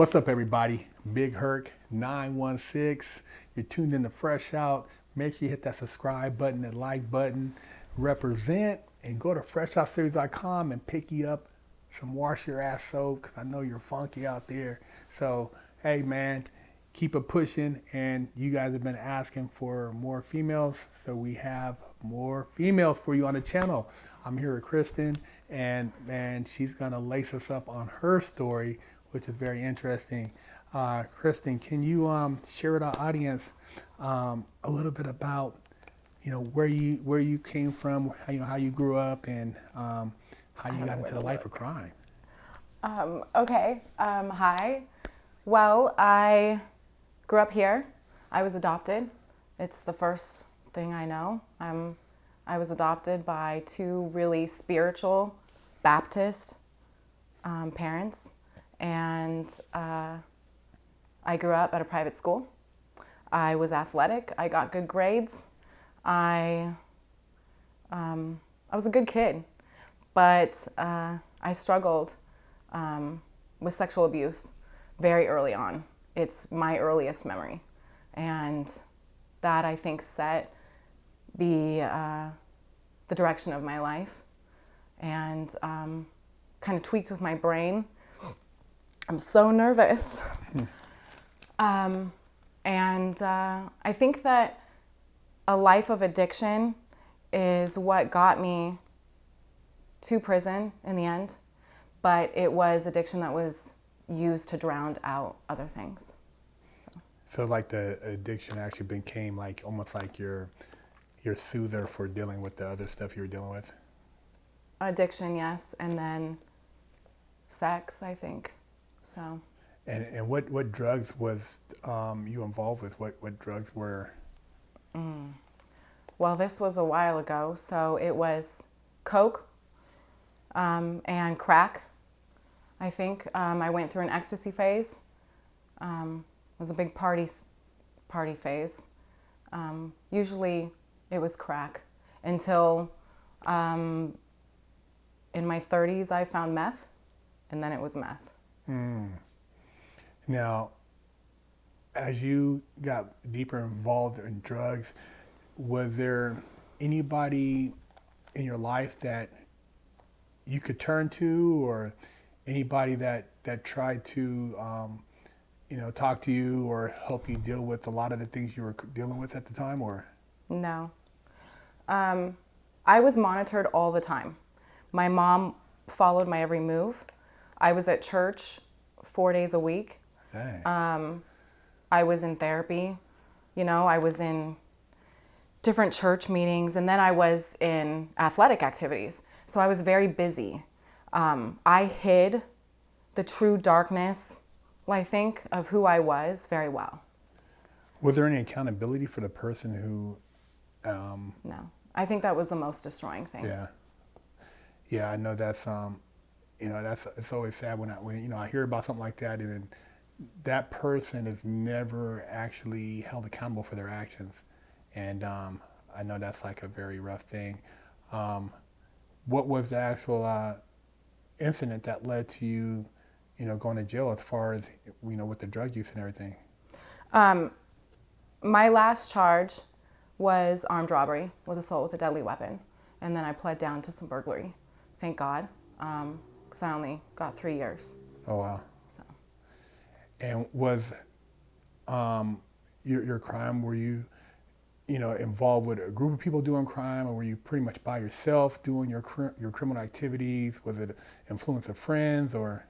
What's up, everybody? Big Herc 916. You're tuned in to Fresh Out. Make sure you hit that subscribe button, that like button, represent, and go to freshoutseries.com and pick you up some wash your ass soap, because I know you're funky out there. So, hey, man, keep it pushing. And you guys have been asking for more females, so we have more females for you on the channel. I'm here with Kristen, and man, she's gonna lace us up on her story, which is very interesting. Kristen, can you share with our audience a little bit about, where you came from, how you grew up, and how you got into the life of crime? Okay. Hi. Well, I grew up here. I was adopted. It's the first thing I know. I was adopted by two really spiritual Baptist parents, and I grew up at a private school. I was athletic. I got good grades. I was a good kid, but I struggled with sexual abuse very early on. It's my earliest memory, and that, I think, set the direction of my life, and kind of tweaked with my brain. I'm so nervous. I think that a life of addiction is what got me to prison in the end, but it was addiction that was used to drown out other things. So like the addiction actually became like almost like your soother for dealing with the other stuff you were dealing with? Addiction, yes, and then sex, I think. So. And what drugs was you involved with? What drugs were? Well, this was a while ago, so it was coke and crack, I think. I went through an ecstasy phase. It was a big party phase. Usually it was crack until in my 30s I found meth, and then it was meth. Now, as you got deeper involved in drugs, was there anybody in your life that you could turn to, or anybody that tried to talk to you or help you deal with a lot of the things you were dealing with at the time, or? No. I was monitored all the time. My mom followed my every move. I was at church 4 days a week. Dang. I was in therapy. I was in different church meetings, and then I was in athletic activities. So I was very busy. I hid the true darkness, I think, of who I was very well. Was there any accountability for the person who? No. I think that was the most destroying thing. Yeah, I know that's it's always sad when I hear about something like that, and then that person is never actually held accountable for their actions, and I know that's like a very rough thing. What was the actual incident that led to you, going to jail, as far as with the drug use and everything? My last charge was armed robbery with assault with a deadly weapon, and then I pled down to some burglary. Thank God, because I only got 3 years. Oh wow. So. And was your crime, were you involved with a group of people doing crime, or were you pretty much by yourself doing your criminal activities? Was it influence of friends, or?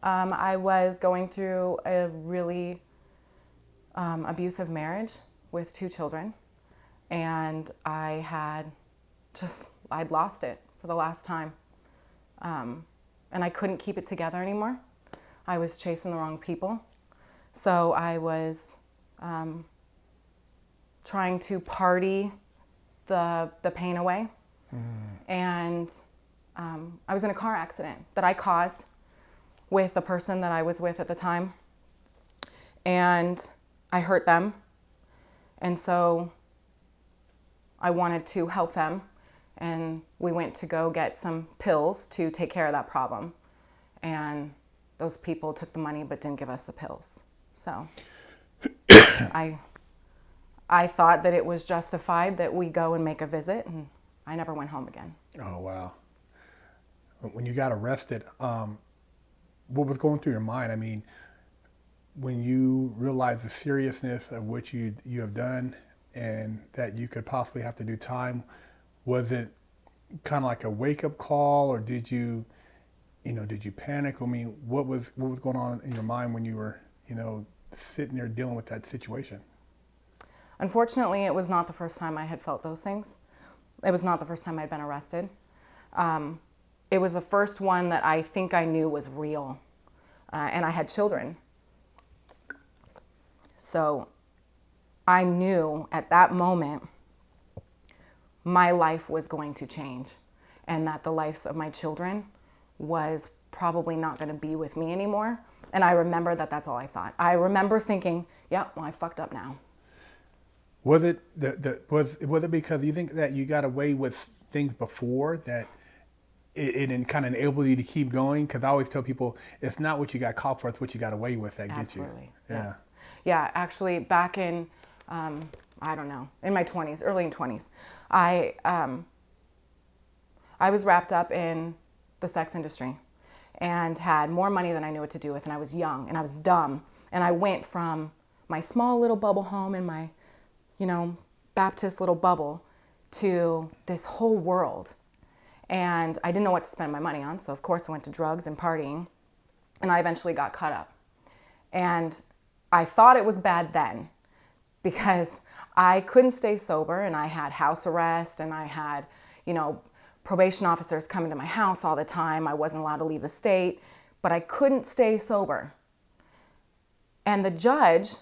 I was going through a really abusive marriage with 2 children, and I'd lost it for the last time, and I couldn't keep it together anymore. I was chasing the wrong people, so I was trying to party the pain away, and I was in a car accident that I caused with the person that I was with at the time, and I hurt them, and so I wanted to help them, and we went to go get some pills to take care of that problem, and those people took the money but didn't give us the pills. So I thought that it was justified that we go and make a visit, and I never went home again. Oh, wow. When you got arrested, what was going through your mind? I mean, when you realized the seriousness of what you have done and that you could possibly have to do time, was it kind of like a wake-up call, or did you panic? I mean, what was going on in your mind when you were, sitting there dealing with that situation? Unfortunately, it was not the first time I had felt those things. It was not the first time I'd been arrested. It was the first one that I think I knew was real. And I had children. So I knew at that moment my life was going to change, and that the lives of my children was probably not going to be with me anymore. And I remember that that's all I thought. I remember thinking, yeah, well, I fucked up now. Was it was it because you think that you got away with things before that it kind of enabled you to keep going? Because I always tell people it's not what you got caught for, it's what you got away with that gets you. Absolutely. Yes. Yeah, actually back in, I don't know, in my 20s, early 20s, I was wrapped up in the sex industry and had more money than I knew what to do with, and I was young and I was dumb, and I went from my small little bubble home in my, Baptist little bubble to this whole world. And I didn't know what to spend my money on, so of course I went to drugs and partying, and I eventually got caught up. And I thought it was bad then because I couldn't stay sober, and I had house arrest, and I had, probation officers coming to my house all the time. I wasn't allowed to leave the state, but I couldn't stay sober. And the judge,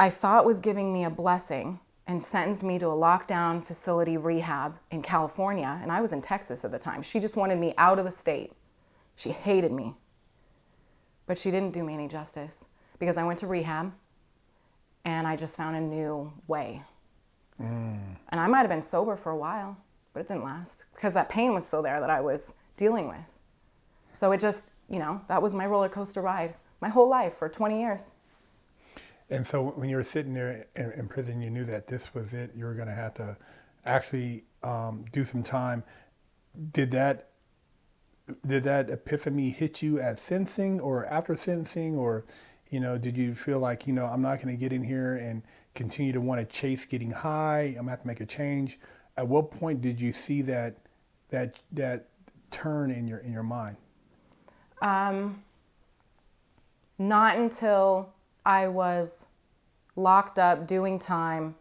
I thought, was giving me a blessing and sentenced me to a lockdown facility rehab in California, and I was in Texas at the time. She just wanted me out of the state. She hated me. But she didn't do me any justice because I went to rehab and I just found a new way. And I might have been sober for a while, but it didn't last because that pain was still there that I was dealing with. So it just, that was my roller coaster ride my whole life for 20 years. And so when you were sitting there in prison, you knew that this was it. You were going to have to actually do some time. Did that epiphany hit you at sentencing or after sentencing, or did you feel like I'm not going to get in here and continue to want to chase getting high? I'm going to have to make a change. At what point did you see that turn in your mind? Not until I was locked up doing time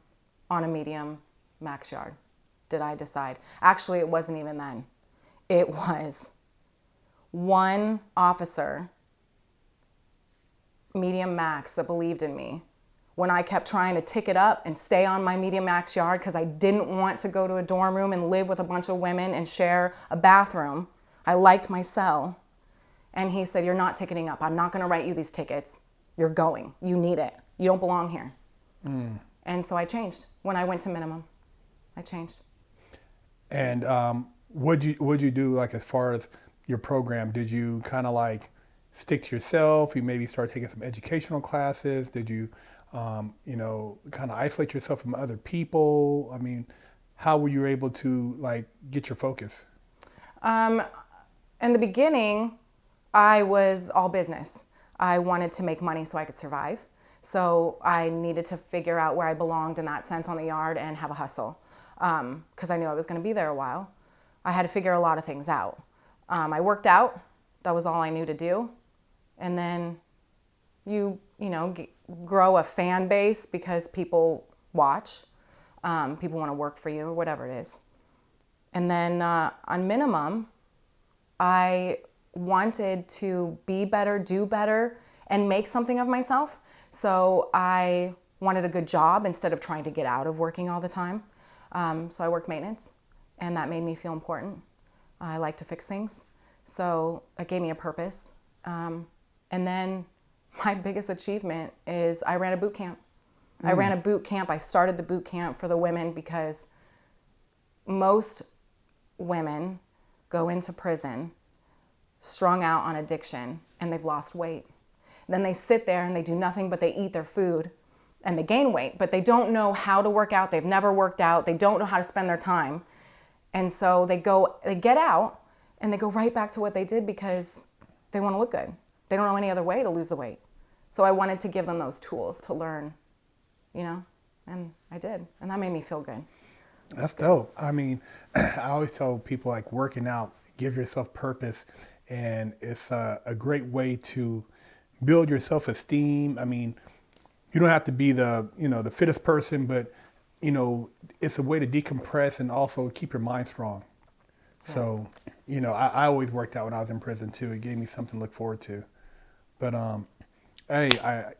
on a medium max yard did I decide. Actually, it wasn't even then. It was one officer, medium max, that believed in me when I kept trying to tick it up and stay on my medium max yard because I didn't want to go to a dorm room and live with a bunch of women and share a bathroom. I liked my cell. And he said, "You're not ticketing up. I'm not going to write you these tickets. You're going. You need it. You don't belong here." And so I changed. When I went to minimum, I changed. And what'd you do, like, as far as your program? Did you kind of like stick to yourself? You maybe start taking some educational classes? Did you, kind of isolate yourself from other people? I mean, how were you able to like get your focus? In the beginning, I was all business. I wanted to make money so I could survive. So I needed to figure out where I belonged in that sense on the yard and have a hustle because I knew I was going to be there a while. I had to figure a lot of things out. I worked out. That was all I knew to do. And then you grow a fan base because people watch. People want to work for you or whatever it is. And then on minimum, I wanted to be better, do better, and make something of myself. So I wanted a good job instead of trying to get out of working all the time. So I worked maintenance, and that made me feel important. I like to fix things. So it gave me a purpose. And then my biggest achievement is I ran a boot camp. I ran a boot camp. I started the boot camp for the women because most women go into prison strung out on addiction and they've lost weight. Then they sit there and they do nothing but they eat their food and they gain weight, but they don't know how to work out. They've never worked out. They don't know how to spend their time. And so they get out and they go right back to what they did because they want to look good. They don't know any other way to lose the weight. So I wanted to give them those tools to learn, and I did. And that made me feel good. That's dope. I mean, I always tell people like working out, give yourself purpose. And it's a great way to build your self-esteem. I mean, you don't have to be the fittest person, but, it's a way to decompress and also keep your mind strong. Yes. So, I always worked out when I was in prison too. It gave me something to look forward to. But, hey,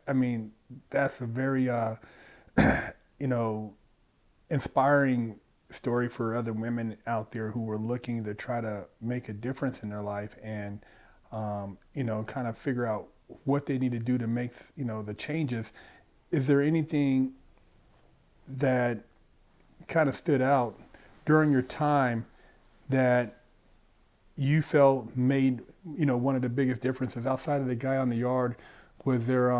I mean, that's a very, inspiring story for other women out there who are looking to try to make a difference in their life and, kind of figure out what they need to do to make, the changes. Is there anything that kind of stood out during your time that you felt made, one of the biggest differences outside of the guy on the yard? Was there,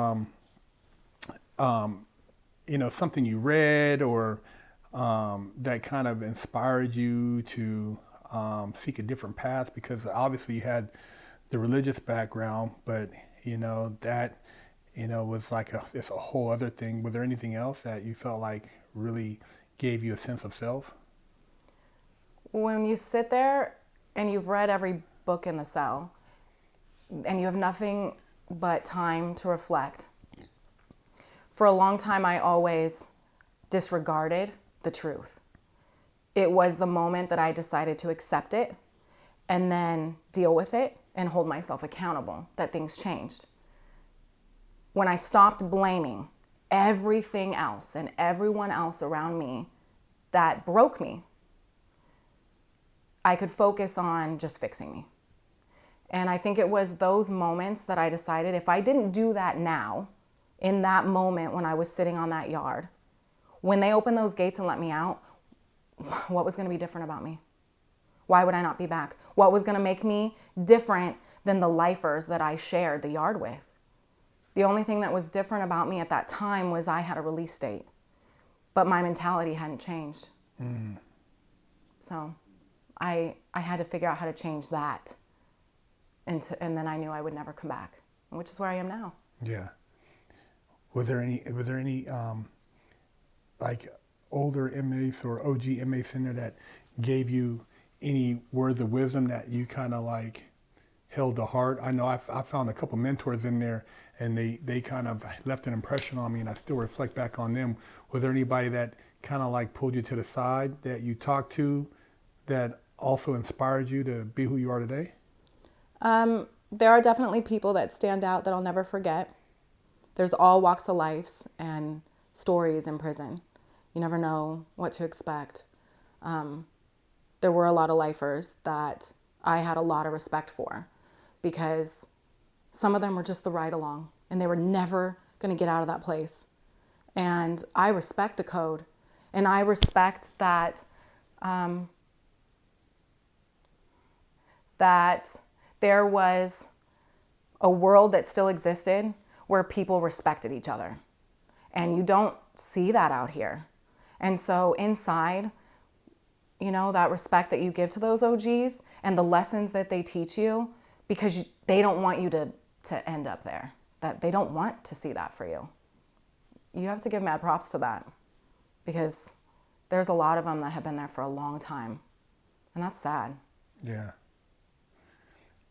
something you read or that kind of inspired you to seek a different path? Because obviously you had the religious background, but that was like it's a whole other thing. Was there anything else that you felt like really gave you a sense of self? When you sit there and you've read every book in the cell and you have nothing but time to reflect, for a long time I always disregarded the truth. It was the moment that I decided to accept it and then deal with it and hold myself accountable that things changed. When I stopped blaming everything else and everyone else around me that broke me, I could focus on just fixing me. And I think it was those moments that I decided if I didn't do that now, in that moment when I was sitting on that yard, when they opened those gates and let me out, what was going to be different about me? Why would I not be back? What was going to make me different than the lifers that I shared the yard with? The only thing that was different about me at that time was I had a release date, but my mentality hadn't changed. Mm. So I had to figure out how to change that. And then I knew I would never come back, which is where I am now. Yeah. Was there any like older inmates or OG inmates in there that gave you any words of wisdom that you kind of like held to heart? I know I found a couple mentors in there and they kind of left an impression on me and I still reflect back on them. Was there anybody that kind of like pulled you to the side that you talked to that also inspired you to be who you are today? There are definitely people that stand out that I'll never forget. There's all walks of life and stories in prison. You never know what to expect. There were a lot of lifers that I had a lot of respect for because some of them were just the ride along and they were never going to get out of that place. And I respect the code and I respect that, that there was a world that still existed where people respected each other. And you don't see that out here. And so inside, that respect that you give to those OGs and the lessons that they teach you, because they don't want you to end up there, that they don't want to see that for you. You have to give mad props to that because there's a lot of them that have been there for a long time. And that's sad. Yeah.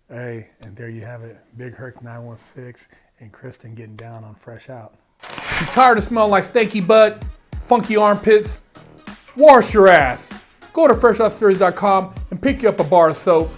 Hey, and there you have it. Big Herc 916 and Kristen getting down on Fresh Out. You tired of smelling like stanky butt, funky armpits? Wash your ass. Go to FreshOutSeries.com and pick you up a bar of soap.